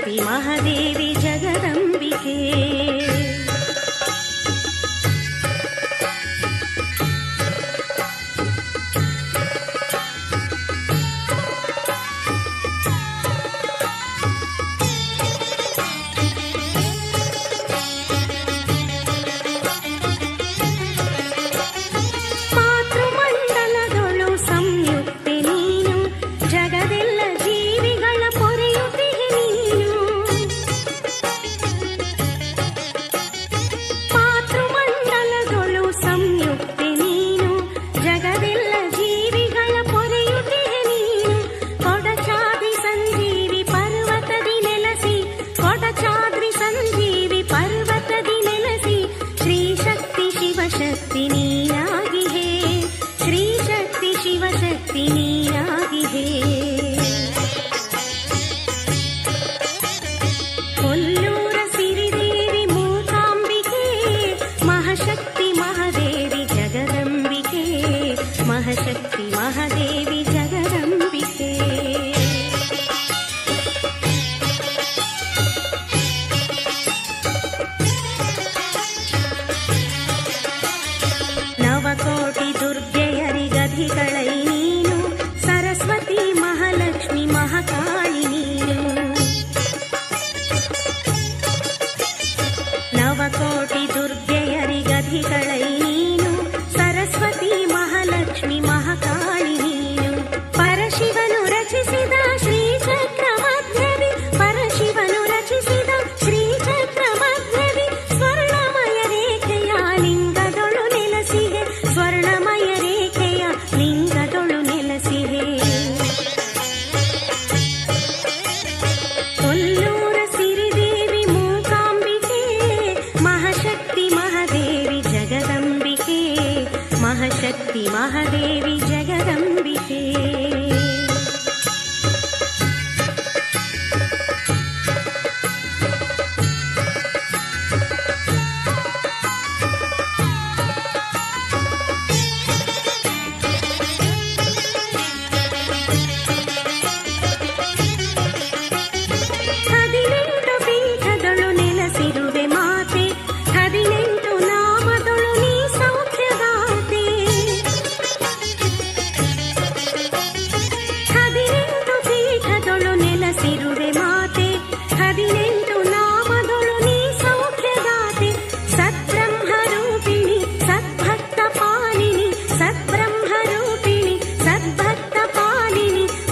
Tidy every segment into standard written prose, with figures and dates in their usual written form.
ಮಹಾಶಕ್ತಿ ಮಹಾದೇವಿ ಜಗದಂಬಿಕೆ. ಕೊಲ್ಲೂರ ಸಿರಿದೇವಿ ಮೂಕಾಂಬಿಕೆ ಮಹಾಶಕ್ತಿ ಮಹಾದೇವಿ ಜಗದಂಬಿಕೆ. ಮಹಾಶಕ್ತಿ ಮಹಾದೇವಿ ಜಗದಂಬಿಕೆ. ನವಕೋಟಿ ದುರ್ಗೆಯರಿಗಧಿಗಳೈ ನೀನು, ಸರಸ್ವತಿ ಮಹಾಲಕ್ಷ್ಮಿ ಮಹಾಕಾಳಿ ನೀನು. ನವಕೋಟಿ ದುರ್ಗೆಯರಿಗಧಿಗಳೈ ನೀನು, ಸರಸ್ವತಿ ಮಹಾಲಕ್ಷ್ಮಿ ಮಹಾಕಾಳಿ ನೀನು. ಪರಶಿವನು ರಚಿಸಿದ ಶ್ರೀಚಕ್ರ ಮಧ್ಯದಿ, ಪರಶಿವನು ರಚಿಸಿದ ಶ್ರೀಚಕ್ರ ಮಧ್ಯದಿ, ಸ್ವರ್ಣಮಯ ರೇಖೆಯ ಲಿಂಗದೊಳು ನೆಲೆಸಿದೆ, ಸ್ವರ್ಣಮಯ ರೇಖೆಯ ಲಿಂಗದೊಳು ನೆಲೆಸಿದೆ. ಕೊಲ್ಲೂರ ಸಿರಿದೇವಿ ಮೂಕಾಂಬಿಕೆ ಮಹಾಶಕ್ತಿ ಮಹಾದೇವಿ ಜಗದಂಬಿಕೆ. ಮಹಾಶಕ್ತಿ ಮಹಾದೇವಿ ಜಗದಂಬಿಕೆ.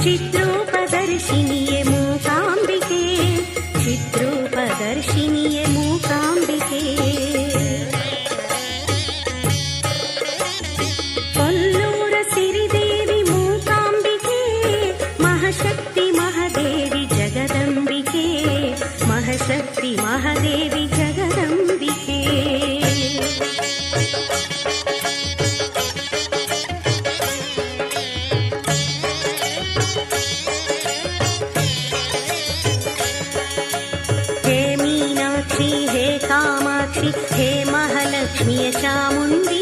ಚಿತ್ರೂಪದರ್ಶಿನಿಯೇ ಮೂಕಾಂಬಿಕೆ, ಚಿತ್ರೂಪದರ್ಶಿನಿಯೇ ಮೂಕಾಂಬಿಕೆ. ಕೊಲ್ಲೂರ ಸಿರಿದೇವಿ ಮೂಕಾಂಬಿಕೆ ಮಹಾಶಕ್ತಿ ಮಹಾದೇವಿ ಜಗದಂಬಿಕೆ. ಮಹಾಶಕ್ತಿ ಮಹಾದೇವಿ ಜಗದಂಬಿಕೆ. हे मीनाक्षी हे कामाक्षी हे महालक्ष्मी चामुण्डी